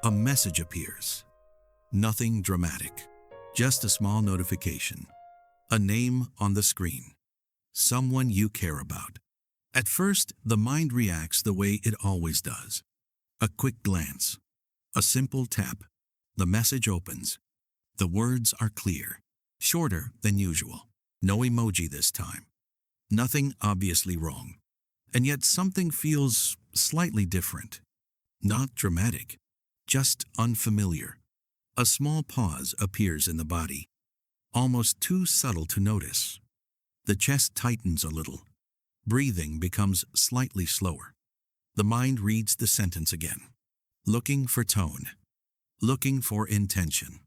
a message appears. Nothing dramatic, just a small notification. A name on the screen. Someone you care about. At first, the mind reacts the way it always does. A quick glance. A simple tap. The message opens. The words are clear. Shorter than usual. No emoji this time. Nothing obviously wrong. And yet something feels slightly different. Not dramatic. Just unfamiliar. A small pause appears in the body. Almost too subtle to notice. The chest tightens a little. Breathing becomes slightly slower. The mind reads the sentence again. Looking for tone. Looking for intention.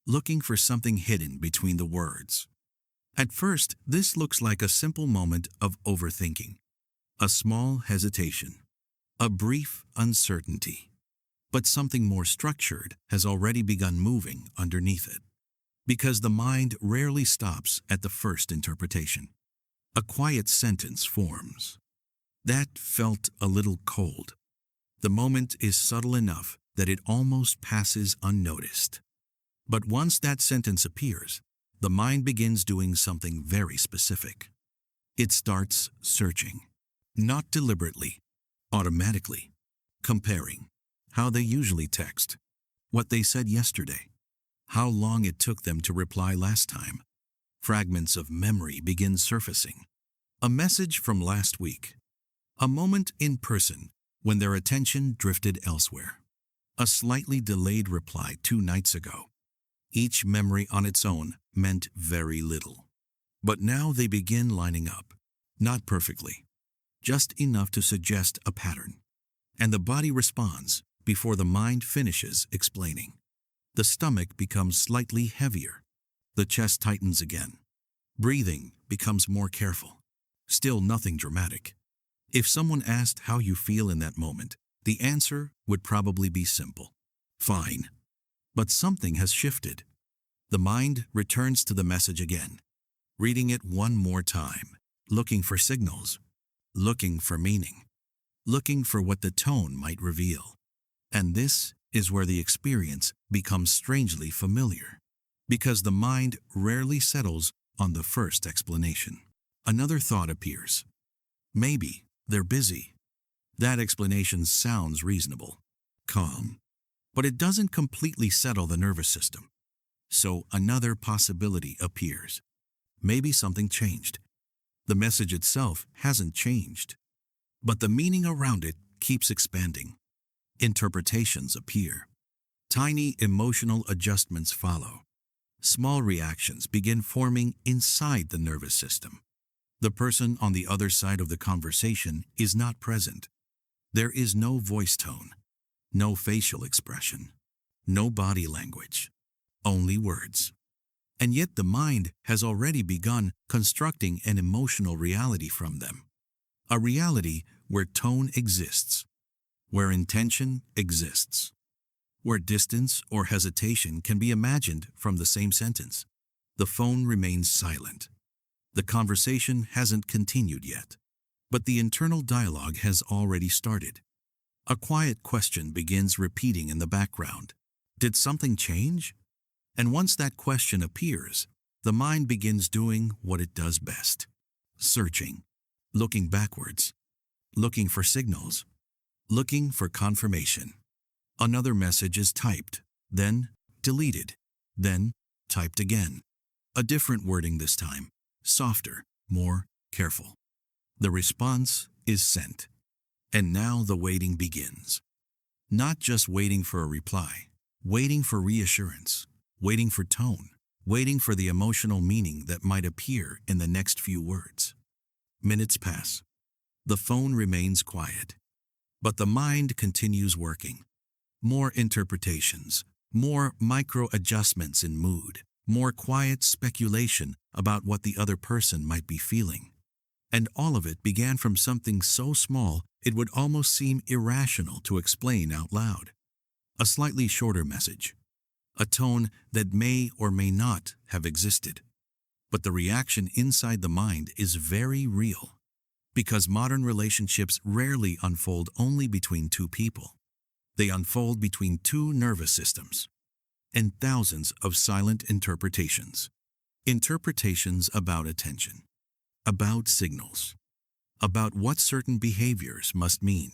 Looking for something hidden between the words. At first, this looks like a simple moment of overthinking. A small hesitation. A brief uncertainty. But something more structured has already begun moving underneath it. Because the mind rarely stops at the first interpretation. A quiet sentence forms. That felt a little cold. The moment is subtle enough that it almost passes unnoticed. But once that sentence appears, the mind begins doing something very specific. It starts searching. Not deliberately, automatically. Comparing how they usually text, what they said yesterday, how long it took them to reply last time. Fragments of memory begin surfacing. A message from last week. A moment in person when their attention drifted elsewhere. A slightly delayed reply 2 nights ago. Each memory on its own meant very little. But now they begin lining up. Not perfectly. Just enough to suggest a pattern. And the body responds before the mind finishes explaining. The stomach becomes slightly heavier. The chest tightens again. Breathing becomes more careful. Still nothing dramatic. If someone asked how you feel in that moment, the answer would probably be simple. Fine. But something has shifted. The mind returns to the message again, reading it one more time, looking for signals, looking for meaning, looking for what the tone might reveal. And this is where the experience becomes strangely familiar, because the mind rarely settles on the first explanation. Another thought appears. Maybe they're busy. That explanation sounds reasonable, calm, but it doesn't completely settle the nervous system. So another possibility appears. Maybe something changed. The message itself hasn't changed, but the meaning around it keeps expanding. Interpretations appear. Tiny emotional adjustments follow. Small reactions begin forming inside the nervous system. The person on the other side of the conversation is not present. There is no voice tone, no facial expression, no body language, only words. And yet the mind has already begun constructing an emotional reality from them. A reality where tone exists, where intention exists, where distance or hesitation can be imagined from the same sentence. The phone remains silent. The conversation hasn't continued yet, but the internal dialogue has already started. A quiet question begins repeating in the background. Did something change? And once that question appears, the mind begins doing what it does best. Searching, looking backwards, looking for signals, looking for confirmation. Another message is typed, then deleted, then typed again. A different wording this time, softer, more careful. The response is sent. And now the waiting begins. Not just waiting for a reply, waiting for reassurance, waiting for tone, waiting for the emotional meaning that might appear in the next few words. Minutes pass. The phone remains quiet, but the mind continues working. More interpretations, more micro-adjustments in mood, more quiet speculation about what the other person might be feeling. And all of it began from something so small it would almost seem irrational to explain out loud. A slightly shorter message. A tone that may or may not have existed. But the reaction inside the mind is very real, because modern relationships rarely unfold only between two people. They unfold between two nervous systems and thousands of silent interpretations. Interpretations about attention, about signals, about what certain behaviors must mean.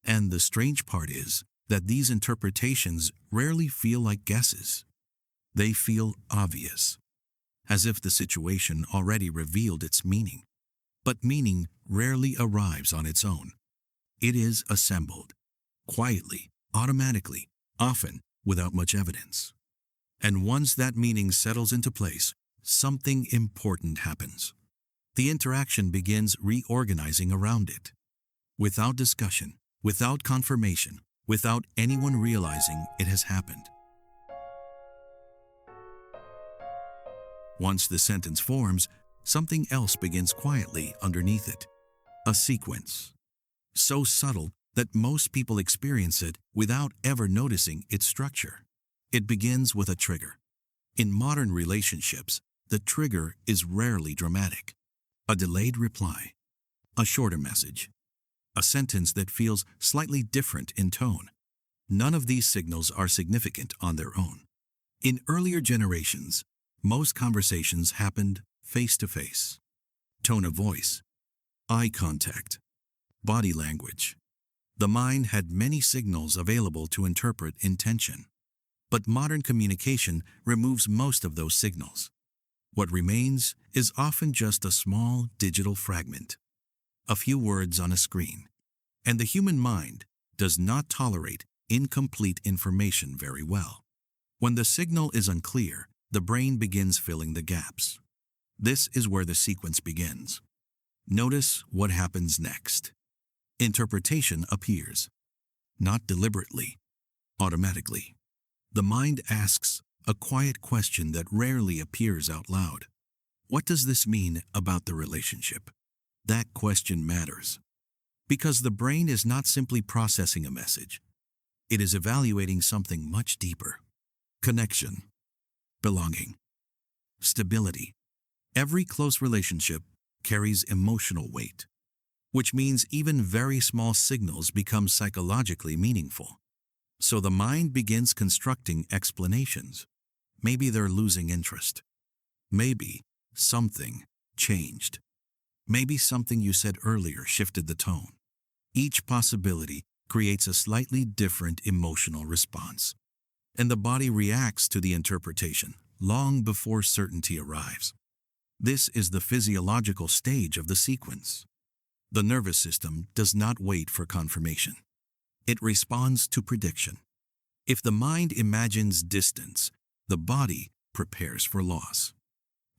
And the strange part is that these interpretations rarely feel like guesses. They feel obvious, as if the situation already revealed its meaning. But meaning rarely arrives on its own. It is assembled, quietly, automatically, often without much evidence. And once that meaning settles into place, something important happens. The interaction begins reorganizing around it. Without discussion, without confirmation, without anyone realizing it has happened. Once the sentence forms, something else begins quietly underneath it. A sequence, so subtle that most people experience it without ever noticing its structure. It begins with a trigger. In modern relationships, the trigger is rarely dramatic. A delayed reply, a shorter message, a sentence that feels slightly different in tone. None of these signals are significant on their own. In earlier generations, most conversations happened face to face. Tone of voice, eye contact, body language. The mind had many signals available to interpret intention. But modern communication removes most of those signals. What remains is often just a small digital fragment, a few words on a screen. And the human mind does not tolerate incomplete information very well. When the signal is unclear, the brain begins filling the gaps. This is where the sequence begins. Notice what happens next. Interpretation appears, not deliberately, automatically. The mind asks a quiet question that rarely appears out loud. What does this mean about the relationship? That question matters, because the brain is not simply processing a message. It is evaluating something much deeper. Connection, belonging, stability. Every close relationship carries emotional weight, which means even very small signals become psychologically meaningful. So the mind begins constructing explanations. Maybe they're losing interest. Maybe something changed. Maybe something you said earlier shifted the tone. Each possibility creates a slightly different emotional response. And the body reacts to the interpretation long before certainty arrives. This is the physiological stage of the sequence. The nervous system does not wait for confirmation. It responds to prediction. If the mind imagines distance, the body prepares for loss.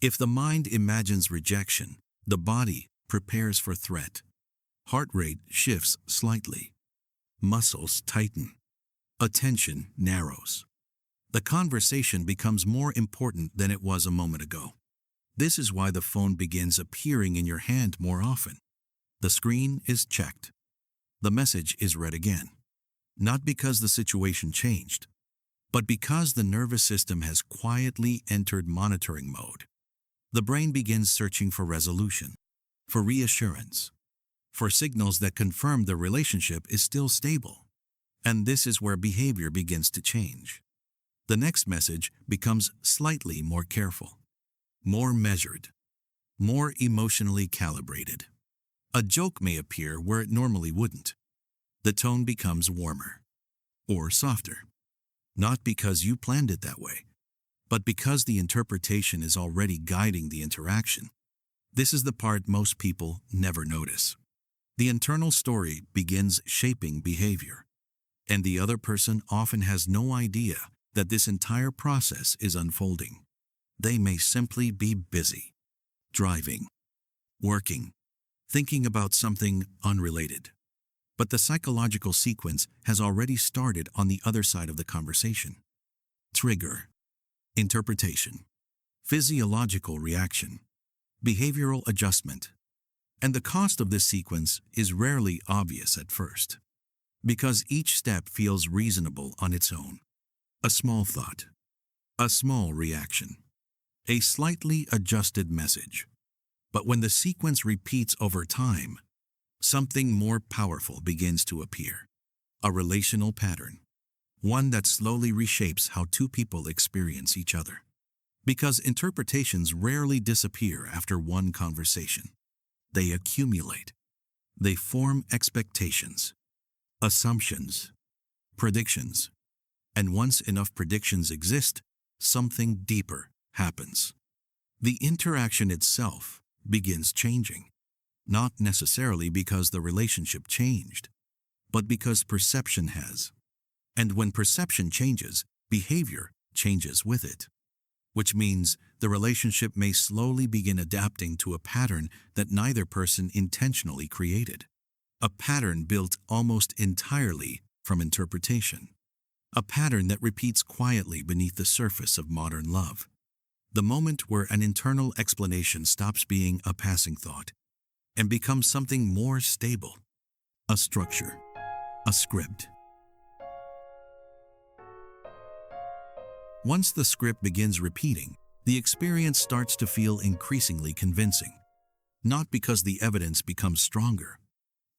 If the mind imagines rejection, the body prepares for threat. Heart rate shifts slightly. Muscles tighten. Attention narrows. The conversation becomes more important than it was a moment ago. This is why the phone begins appearing in your hand more often. The screen is checked. The message is read again. Not because the situation changed, but because the nervous system has quietly entered monitoring mode. The brain begins searching for resolution, for reassurance, for signals that confirm the relationship is still stable. And this is where behavior begins to change. The next message becomes slightly more careful, more measured, more emotionally calibrated. A joke may appear where it normally wouldn't. The tone becomes warmer or softer, not because you planned it that way, but because the interpretation is already guiding the interaction. This is the part most people never notice. The internal story begins shaping behavior, and the other person often has no idea that this entire process is unfolding. They may simply be busy, driving, working, thinking about something unrelated. But the psychological sequence has already started on the other side of the conversation. Trigger, interpretation, physiological reaction, behavioral adjustment. And the cost of this sequence is rarely obvious at first, because each step feels reasonable on its own. A small thought, a small reaction, a slightly adjusted message. But when the sequence repeats over time, something more powerful begins to appear. A relational pattern, one that slowly reshapes how two people experience each other. Because interpretations rarely disappear after one conversation. They accumulate. They form expectations, assumptions, predictions. And once enough predictions exist, something deeper happens. The interaction itself begins changing, not necessarily because the relationship changed, but because perception has. And when perception changes, behavior changes with it. Which means the relationship may slowly begin adapting to a pattern that neither person intentionally created. A pattern built almost entirely from interpretation. A pattern that repeats quietly beneath the surface of modern love. The moment where an internal explanation stops being a passing thought and becomes something more stable. A structure. A script. Once the script begins repeating, the experience starts to feel increasingly convincing. Not because the evidence becomes stronger,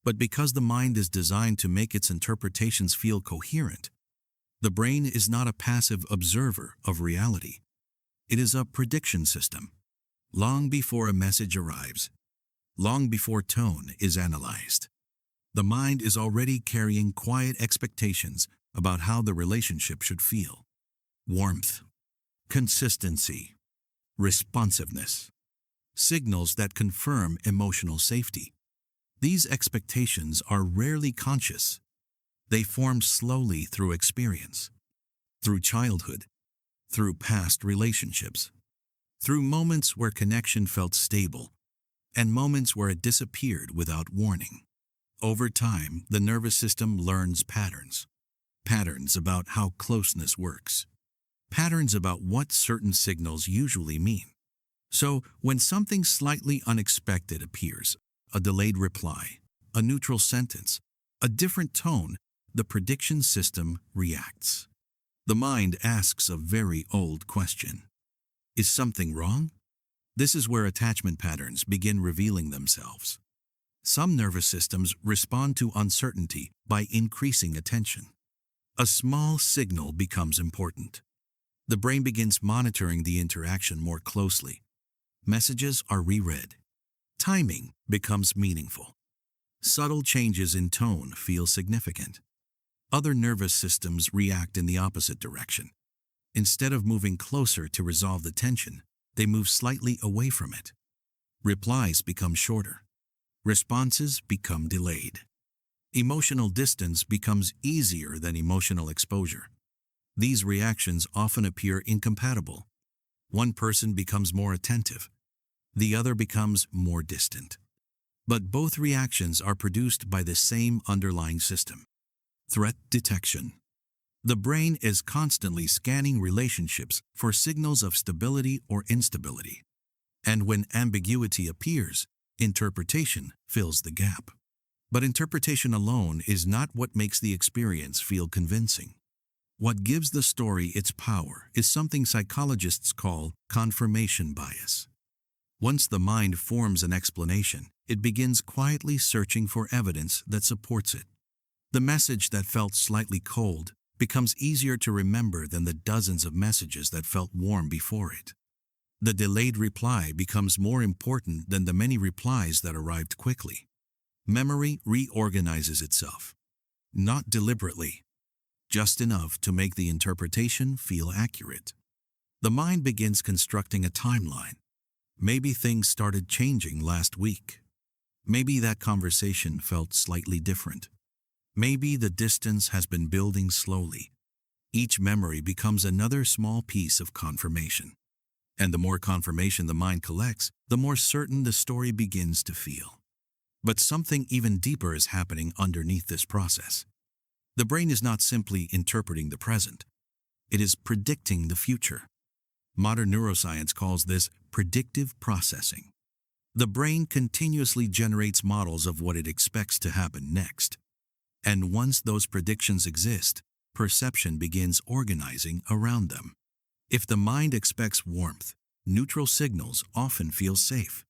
but because the mind is designed to make its interpretations feel coherent. The brain is not a passive observer of reality. It is a prediction system. Long before a message arrives, long before tone is analyzed, the mind is already carrying quiet expectations about how the relationship should feel. Warmth, consistency, responsiveness, signals that confirm emotional safety. These expectations are rarely conscious. They form slowly through experience, through childhood, through past relationships, through moments where connection felt stable, and moments where it disappeared without warning. Over time, the nervous system learns patterns. Patterns about how closeness works. Patterns about what certain signals usually mean. So, when something slightly unexpected appears, a delayed reply, a neutral sentence, a different tone, the prediction system reacts. The mind asks a very old question. Is something wrong? This is where attachment patterns begin revealing themselves. Some nervous systems respond to uncertainty by increasing attention. A small signal becomes important. The brain begins monitoring the interaction more closely. Messages are reread. Timing becomes meaningful. Subtle changes in tone feel significant. Other nervous systems react in the opposite direction. Instead of moving closer to resolve the tension, they move slightly away from it. Replies become shorter. Responses become delayed. Emotional distance becomes easier than emotional exposure. These reactions often appear incompatible. One person becomes more attentive. The other becomes more distant. But both reactions are produced by the same underlying system. Threat detection. The brain is constantly scanning relationships for signals of stability or instability. And when ambiguity appears, interpretation fills the gap. But interpretation alone is not what makes the experience feel convincing. What gives the story its power is something psychologists call confirmation bias. Once the mind forms an explanation, it begins quietly searching for evidence that supports it. The message that felt slightly cold becomes easier to remember than the dozens of messages that felt warm before it. The delayed reply becomes more important than the many replies that arrived quickly. Memory reorganizes itself, not deliberately, just enough to make the interpretation feel accurate. The mind begins constructing a timeline. Maybe things started changing last week. Maybe that conversation felt slightly different. Maybe the distance has been building slowly. Each memory becomes another small piece of confirmation. And the more confirmation the mind collects, the more certain the story begins to feel. But something even deeper is happening underneath this process. The brain is not simply interpreting the present. It is predicting the future. Modern neuroscience calls this predictive processing. The brain continuously generates models of what it expects to happen next. And once those predictions exist, perception begins organizing around them. If the mind expects warmth, neutral signals often feel safe.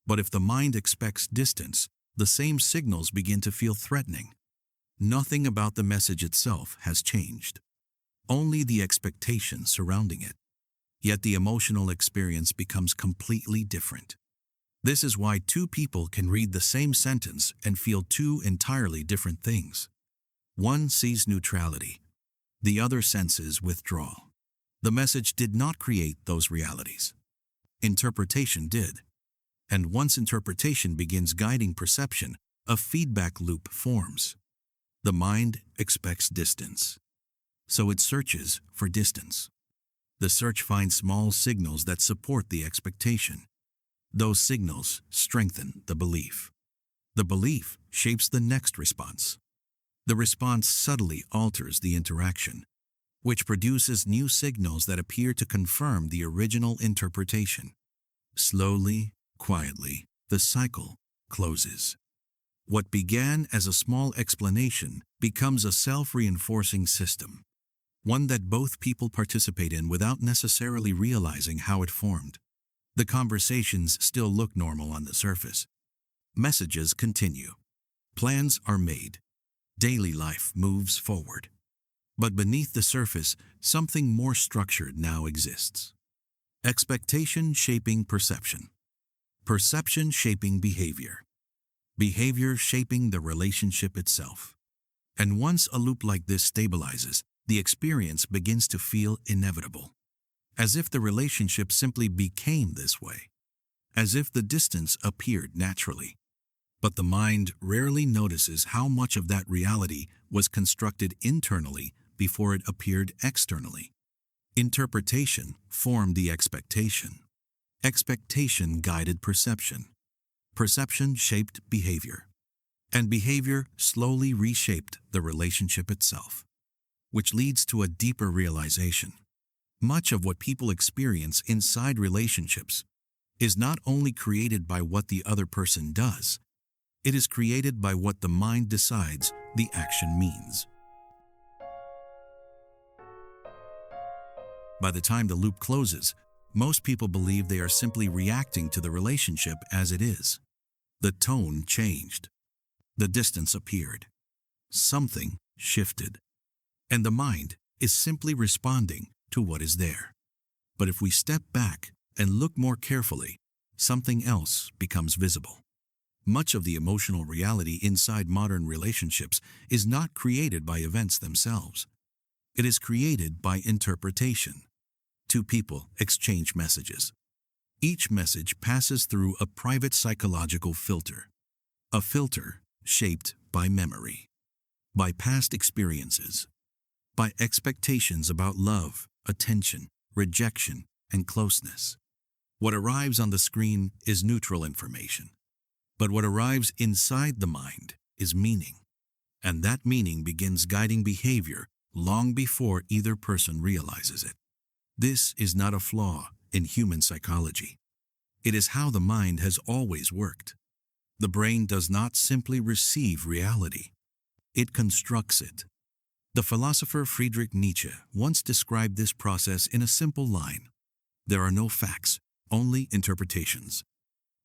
But if the mind expects distance, the same signals begin to feel threatening. Nothing about the message itself has changed. Only the expectation surrounding it. Yet the emotional experience becomes completely different. This is why two people can read the same sentence and feel two entirely different things. One sees neutrality. The other senses withdrawal. The message did not create those realities. Interpretation did. And once interpretation begins guiding perception, a feedback loop forms. The mind expects distance. So it searches for distance. The search finds small signals that support the expectation. Those signals strengthen the belief. The belief shapes the next response. The response subtly alters the interaction, which produces new signals that appear to confirm the original interpretation. Slowly, quietly, the cycle closes. What began as a small explanation becomes a self-reinforcing system, one that both people participate in without necessarily realizing how it formed. The conversations still look normal on the surface. Messages continue. Plans are made. Daily life moves forward. But beneath the surface, something more structured now exists. Expectation shaping perception. Perception shaping behavior. Behavior shaping the relationship itself. And once a loop like this stabilizes, the experience begins to feel inevitable. As if the relationship simply became this way. As if the distance appeared naturally. But the mind rarely notices how much of that reality was constructed internally before it appeared externally. Interpretation formed the expectation. Expectation guided perception. Perception shaped behavior. And behavior slowly reshaped the relationship itself. Which leads to a deeper realization. Much of what people experience inside relationships is not only created by what the other person does, it is created by what the mind decides the action means. By the time the loop closes, most people believe they are simply reacting to the relationship as it is. The tone changed. The distance appeared. Something shifted. And the mind is simply responding to what is there. But if we step back and look more carefully, something else becomes visible. Much of the emotional reality inside modern relationships is not created by events themselves. It is created by interpretation. Two people exchange messages. Each message passes through a private psychological filter. A filter shaped by memory, by past experiences, by expectations about love, attention, rejection, and closeness. What arrives on the screen is neutral information. But what arrives inside the mind is meaning. And that meaning begins guiding behavior long before either person realizes it. This is not a flaw in human psychology. It is how the mind has always worked. The brain does not simply receive reality. It constructs it. The philosopher Friedrich Nietzsche once described this process in a simple line. There are no facts, only interpretations.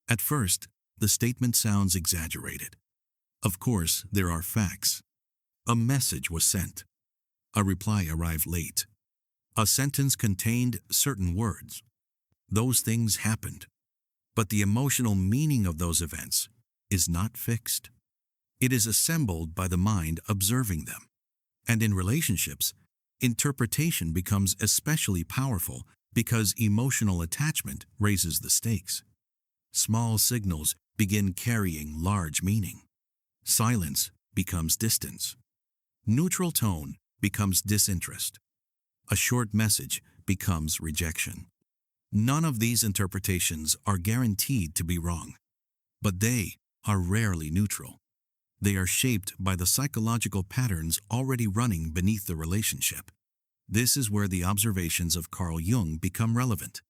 At first, the statement sounds exaggerated. Of course, there are facts. A message was sent. A reply arrived late. A sentence contained certain words. Those things happened. But the emotional meaning of those events is not fixed. It is assembled by the mind observing them. And in relationships, interpretation becomes especially powerful because emotional attachment raises the stakes. Small signals begin carrying large meaning. Silence becomes distance. Neutral tone becomes disinterest. A short message becomes rejection. None of these interpretations are guaranteed to be wrong, but they are rarely neutral. They are shaped by the psychological patterns already running beneath the relationship. This is where the observations of Carl Jung become relevant.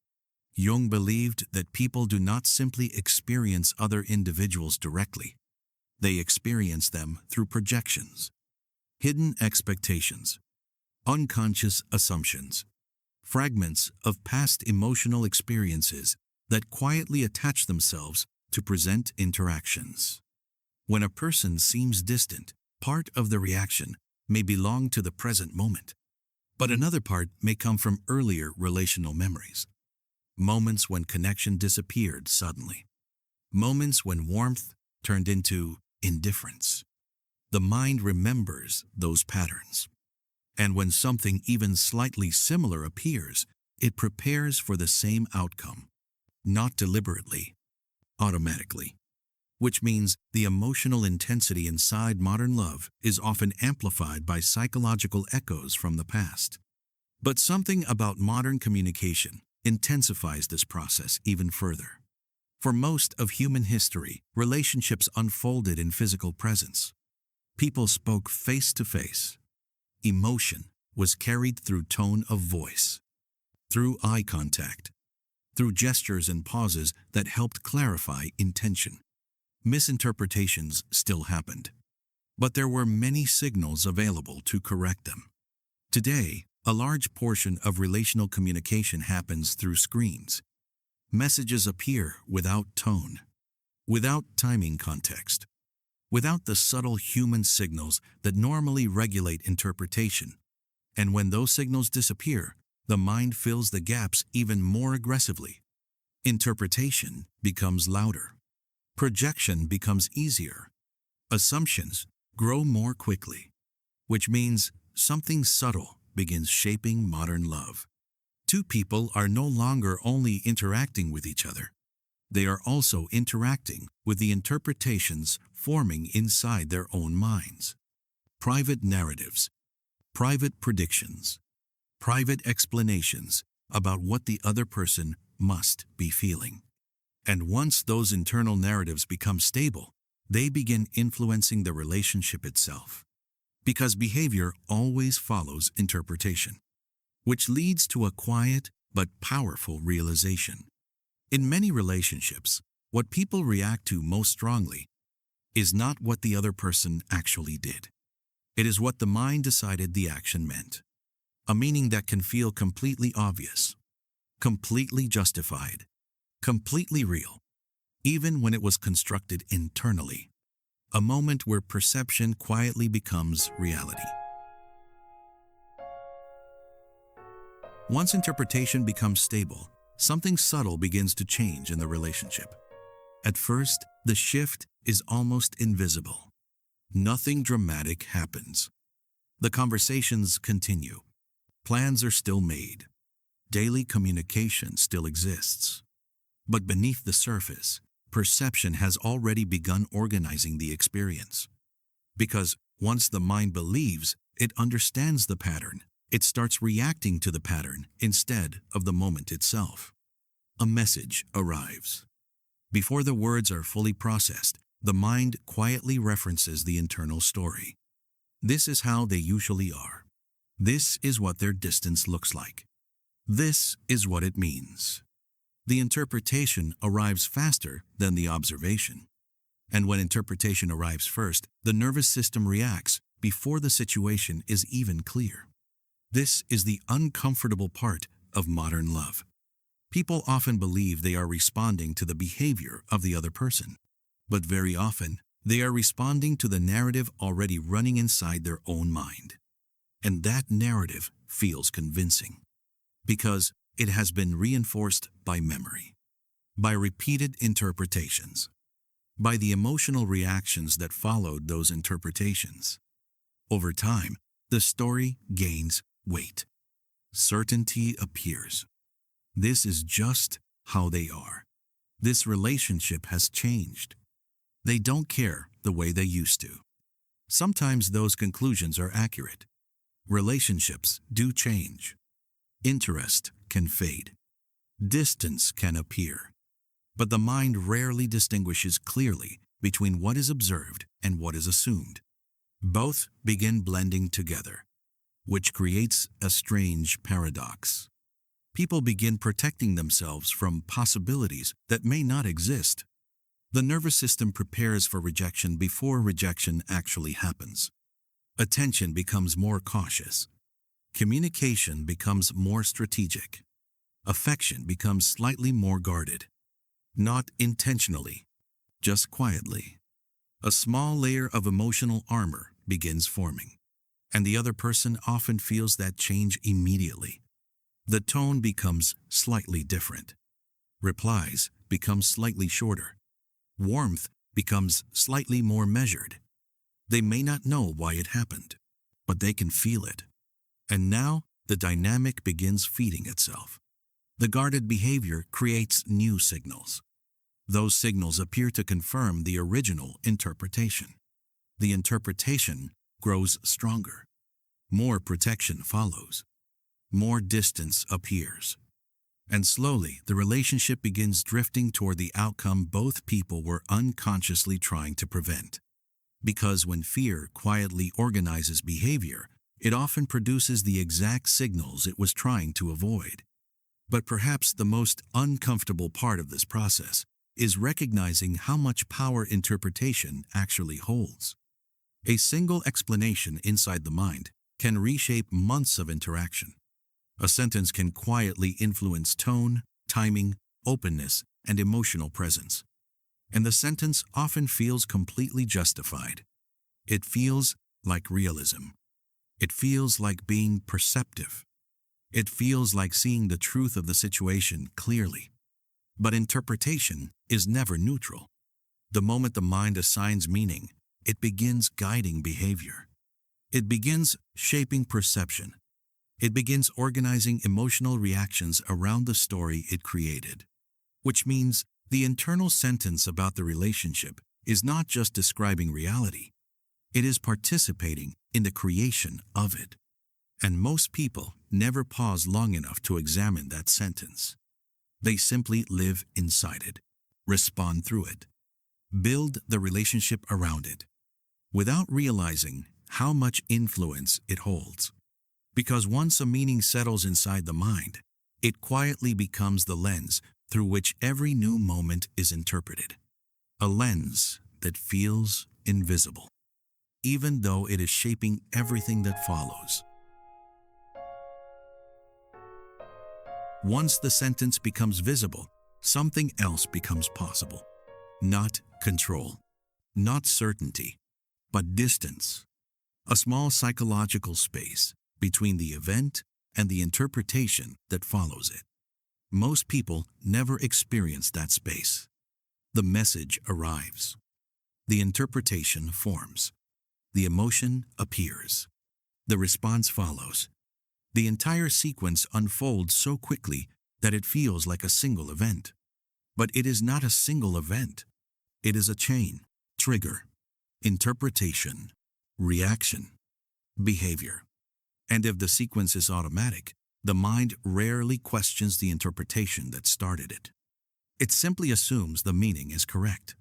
Jung believed that people do not simply experience other individuals directly. They experience them through projections, hidden expectations, unconscious assumptions, fragments of past emotional experiences that quietly attach themselves to present interactions. When a person seems distant, Part of the reaction may belong to the present moment, but another part may come from earlier relational memories. Moments when connection disappeared suddenly. Moments when warmth turned into indifference. The mind remembers those patterns. And when something even slightly similar appears, it prepares for the same outcome, not deliberately, automatically. Which means the emotional intensity inside modern love is often amplified by psychological echoes from the past. But something about modern communication intensifies this process even further. For most of human history, relationships unfolded in physical presence. People spoke face to face. Emotion was carried through tone of voice, through eye contact, through gestures and pauses that helped clarify intention. Misinterpretations still happened, but there were many signals available to correct them. Today, a large portion of relational communication happens through screens. Messages appear without tone, without timing context, without the subtle human signals that normally regulate interpretation. And when those signals disappear, the mind fills the gaps even more aggressively. Interpretation becomes louder. Projection becomes easier. Assumptions grow more quickly, which means something subtle begins shaping modern love. Two people are no longer only interacting with each other. They are also interacting with the interpretations forming inside their own minds. Private narratives, private predictions, private explanations about what the other person must be feeling. And once those internal narratives become stable, they begin influencing the relationship itself. Because behavior always follows interpretation, which leads to a quiet but powerful realization. In many relationships, what people react to most strongly is not what the other person actually did. It is what the mind decided the action meant. A meaning that can feel completely obvious, completely justified, completely real, even when it was constructed internally. A moment where perception quietly becomes reality. Once interpretation becomes stable, something subtle begins to change in the relationship. At first, the shift is almost invisible. Nothing dramatic happens. The conversations continue. Plans are still made. Daily communication still exists. But beneath the surface, perception has already begun organizing the experience. Because once the mind believes, it understands the pattern, it starts reacting to the pattern instead of the moment itself. A message arrives. Before the words are fully processed, the mind quietly references the internal story. This is how they usually are. This is what their distance looks like. This is what it means. The interpretation arrives faster than the observation. And when interpretation arrives first, the nervous system reacts before the situation is even clear. This is the uncomfortable part of modern love. People often believe they are responding to the behavior of the other person, but very often they are responding to the narrative already running inside their own mind. And that narrative feels convincing, because it has been reinforced by memory, by repeated interpretations, by the emotional reactions that followed those interpretations. Over time, the story gains weight. Certainty appears. This is just how they are. This relationship has changed. They don't care the way they used to. Sometimes those conclusions are accurate. Relationships do change. Interest can fade. Distance can appear. But the mind rarely distinguishes clearly between what is observed and what is assumed. Both begin blending together, which creates a strange paradox. People begin protecting themselves from possibilities that may not exist. The nervous system prepares for rejection before rejection actually happens. Attention becomes more cautious. Communication becomes more strategic. Affection becomes slightly more guarded. Not intentionally, just quietly. A small layer of emotional armor begins forming, and the other person often feels that change immediately. The tone becomes slightly different. Replies become slightly shorter. Warmth becomes slightly more measured. They may not know why it happened, but they can feel it. And now the dynamic begins feeding itself. The guarded behavior creates new signals. Those signals appear to confirm the original interpretation. The interpretation grows stronger. More protection follows. More distance appears. And slowly, the relationship begins drifting toward the outcome both people were unconsciously trying to prevent. Because when fear quietly organizes behavior, it often produces the exact signals it was trying to avoid. But perhaps the most uncomfortable part of this process is recognizing how much power interpretation actually holds. A single explanation inside the mind can reshape months of interaction. A sentence can quietly influence tone, timing, openness, and emotional presence. And the sentence often feels completely justified. It feels like realism. It feels like being perceptive. It feels like seeing the truth of the situation clearly. But interpretation is never neutral. The moment the mind assigns meaning, it begins guiding behavior. It begins shaping perception. It begins organizing emotional reactions around the story it created. Which means the internal sentence about the relationship is not just describing reality. It is participating in the creation of it. And most people never pause long enough to examine that sentence. They simply live inside it, respond through it, build the relationship around it, without realizing how much influence it holds. Because once a meaning settles inside the mind, it quietly becomes the lens through which every new moment is interpreted. A lens that feels invisible, even though it is shaping everything that follows. Once the sentence becomes visible, something else becomes possible. Not control, not certainty, but distance. A small psychological space between the event and the interpretation that follows it. Most people never experience that space. The message arrives. The interpretation forms. The emotion appears. The response follows. The entire sequence unfolds so quickly that it feels like a single event. But it is not a single event. It is a chain, trigger, interpretation, reaction, behavior. And if the sequence is automatic, the mind rarely questions the interpretation that started it. It simply assumes the meaning is correct.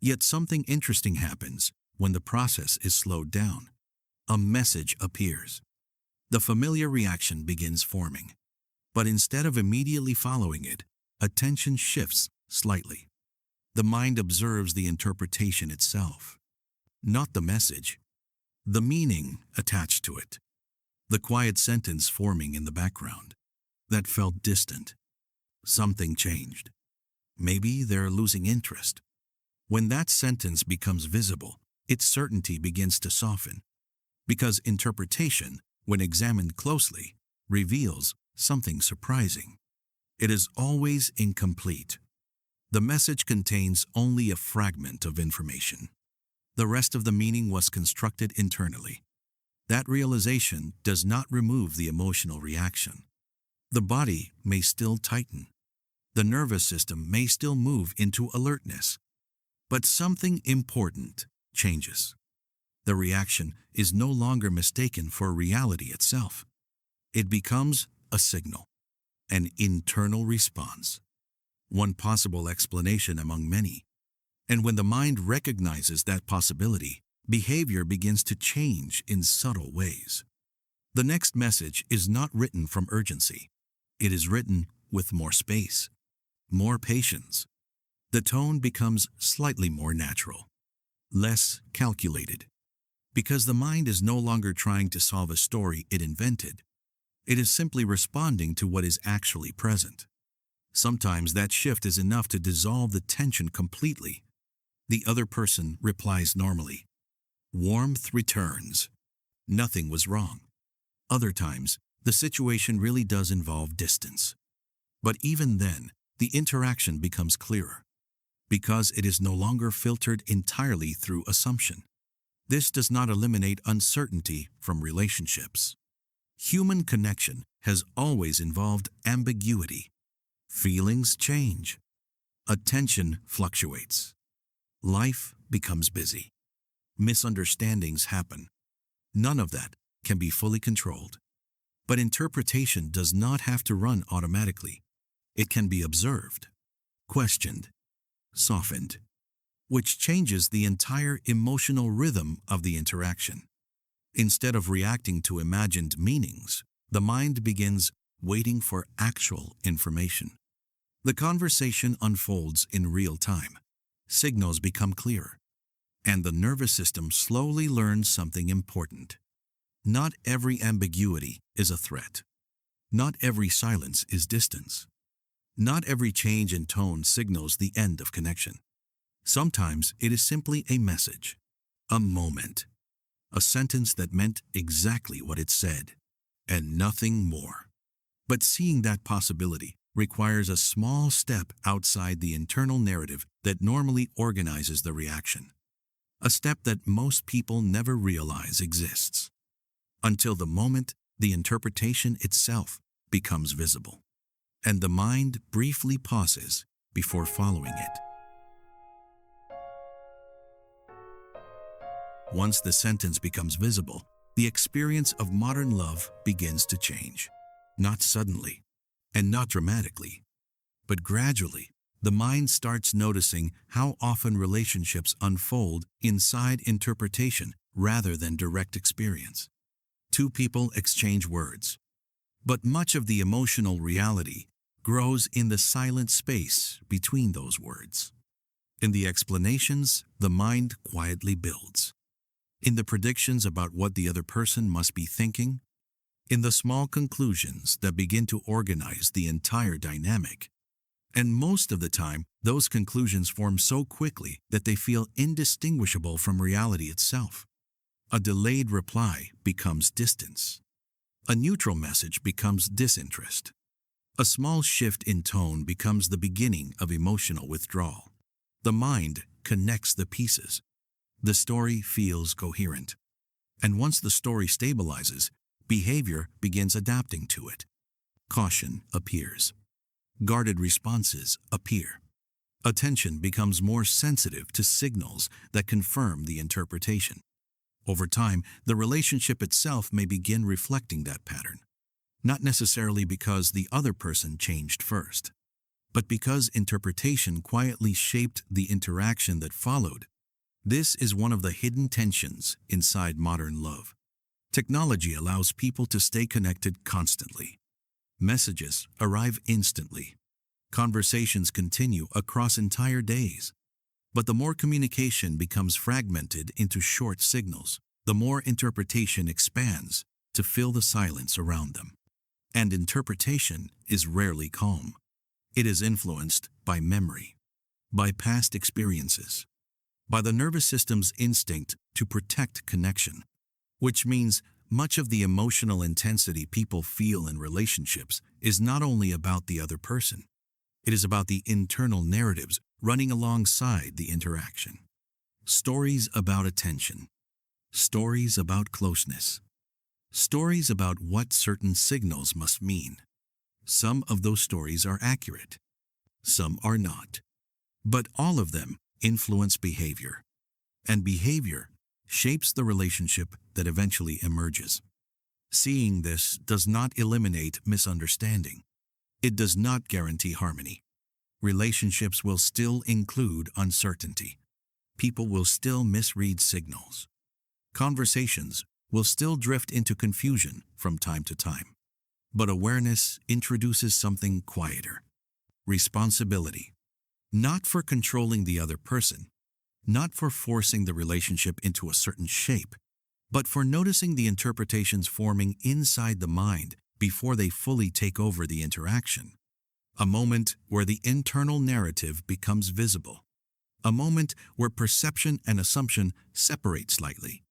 Yet something interesting happens when the process is slowed down. A message appears. The familiar reaction begins forming. But instead of immediately following it, attention shifts slightly. The mind observes the interpretation itself, not the message, the meaning attached to it. The quiet sentence forming in the background that felt distant. Something changed. Maybe they're losing interest. When that sentence becomes visible, its certainty begins to soften. Because interpretation, when examined closely, reveals something surprising. It is always incomplete. The message contains only a fragment of information. The rest of the meaning was constructed internally. That realization does not remove the emotional reaction. The body may still tighten. The nervous system may still move into alertness. But something important changes. The reaction is no longer mistaken for reality itself. It becomes a signal, an internal response, one possible explanation among many. And when the mind recognizes that possibility, behavior begins to change in subtle ways. The next message is not written from urgency. It is written with more space, more patience. The tone becomes slightly more natural, less calculated. Because the mind is no longer trying to solve a story it invented. It is simply responding to what is actually present. Sometimes that shift is enough to dissolve the tension completely. The other person replies normally. Warmth returns. Nothing was wrong. Other times, the situation really does involve distance. But even then, the interaction becomes clearer, because it is no longer filtered entirely through assumption. This does not eliminate uncertainty from relationships. Human connection has always involved ambiguity. Feelings change. Attention fluctuates. Life becomes busy. Misunderstandings happen. None of that can be fully controlled. But interpretation does not have to run automatically. It can be observed, questioned, softened, which changes the entire emotional rhythm of the interaction. Instead of reacting to imagined meanings, the mind begins waiting for actual information. The conversation unfolds in real time. Signals become clearer, and the nervous system slowly learns something important. Not every ambiguity is a threat. Not every silence is distance. Not every change in tone signals the end of connection. Sometimes it is simply a message, a moment, a sentence that meant exactly what it said, and nothing more. But seeing that possibility requires a small step outside the internal narrative that normally organizes the reaction. A step that most people never realize exists, until the moment the interpretation itself becomes visible, and the mind briefly pauses before following it. Once the sentence becomes visible, the experience of modern love begins to change. Not suddenly, and not dramatically, but gradually. The mind starts noticing how often relationships unfold inside interpretation rather than direct experience. Two people exchange words, but much of the emotional reality grows in the silent space between those words. In the explanations, the mind quietly builds. In the predictions about what the other person must be thinking, in the small conclusions that begin to organize the entire dynamic. And most of the time, those conclusions form so quickly that they feel indistinguishable from reality itself. A delayed reply becomes distance. A neutral message becomes disinterest. A small shift in tone becomes the beginning of emotional withdrawal. The mind connects the pieces. The story feels coherent. And once the story stabilizes, behavior begins adapting to it. Caution appears. Guarded responses appear. Attention becomes more sensitive to signals that confirm the interpretation. Over time, the relationship itself may begin reflecting that pattern, not necessarily because the other person changed first, but because interpretation quietly shaped the interaction that followed. This is one of the hidden tensions inside modern love. Technology allows people to stay connected constantly. Messages arrive instantly. Conversations continue across entire days. But the more communication becomes fragmented into short signals, the more interpretation expands to fill the silence around them. And interpretation is rarely calm. It is influenced by memory, by past experiences, by the nervous system's instinct to protect connection, which means much of the emotional intensity people feel in relationships is not only about the other person. It is about the internal narratives running alongside the interaction. Stories about attention. Stories about closeness. Stories about what certain signals must mean. Some of those stories are accurate. Some are not. But all of them influence behavior. And behavior shapes the relationship that eventually emerges. Seeing this does not eliminate misunderstanding. It does not guarantee harmony. Relationships will still include uncertainty. People will still misread signals. Conversations will still drift into confusion from time to time. But awareness introduces something quieter. Responsibility. Not for controlling the other person, not for forcing the relationship into a certain shape, but for noticing the interpretations forming inside the mind before they fully take over the interaction. A moment where the internal narrative becomes visible. a moment where perception and assumption separate slightly.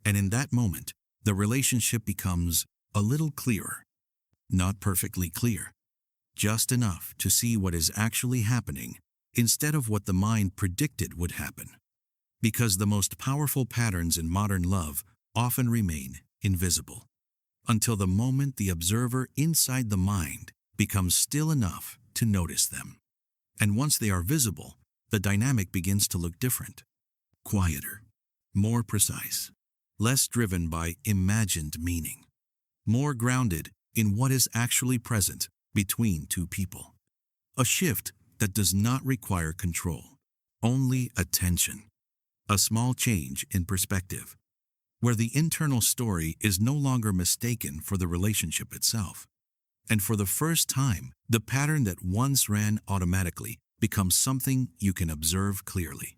And in that moment, the relationship becomes a little clearer. Not perfectly clear, just enough to see what is actually happening instead of what the mind predicted would happen. Because the most powerful patterns in modern love often remain invisible, until the moment the observer inside the mind becomes still enough to notice them. And once they are visible, the dynamic begins to look different, quieter, more precise, less driven by imagined meaning, more grounded in what is actually present between two people. A shift that does not require control, only attention. A small change in perspective, where the internal story is no longer mistaken for the relationship itself. And for the first time, the pattern that once ran automatically becomes something you can observe clearly.